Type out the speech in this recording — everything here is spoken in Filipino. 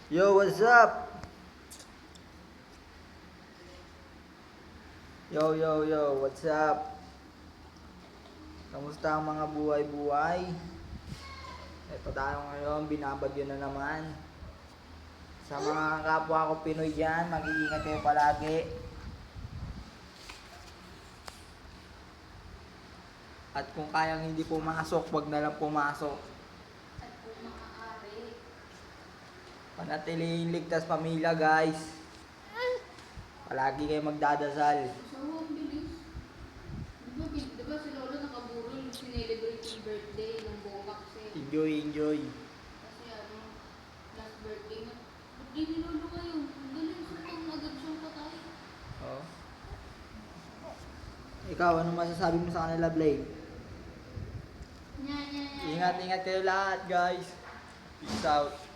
Yo, what's up? Yo, what's up? Kamusta ang mga buhay-buhay? Ito tayo ngayon, binabagyo na naman. Sa mga kapwa ko Pinoy dyan, mag-iingat kayo palagi. At kung kayang hindi pumasok, wag na lang pumasok. At kung maaari. Panatiling ligtas pamilya, guys. Palagi kayo magdadasal. So, ang bilis. Diba si Lolo nakaburol, sinelebrate yung birthday ng Bomax eh. Enjoy. Kasi last birthday na. Ba't di ni Lolo kayo? Ang galing, sutang agad siyang patay. Oh. Ikaw, ano masasabi mo sa kanila, Blake? Nya. Ingat kayo lahat, guys. Peace out.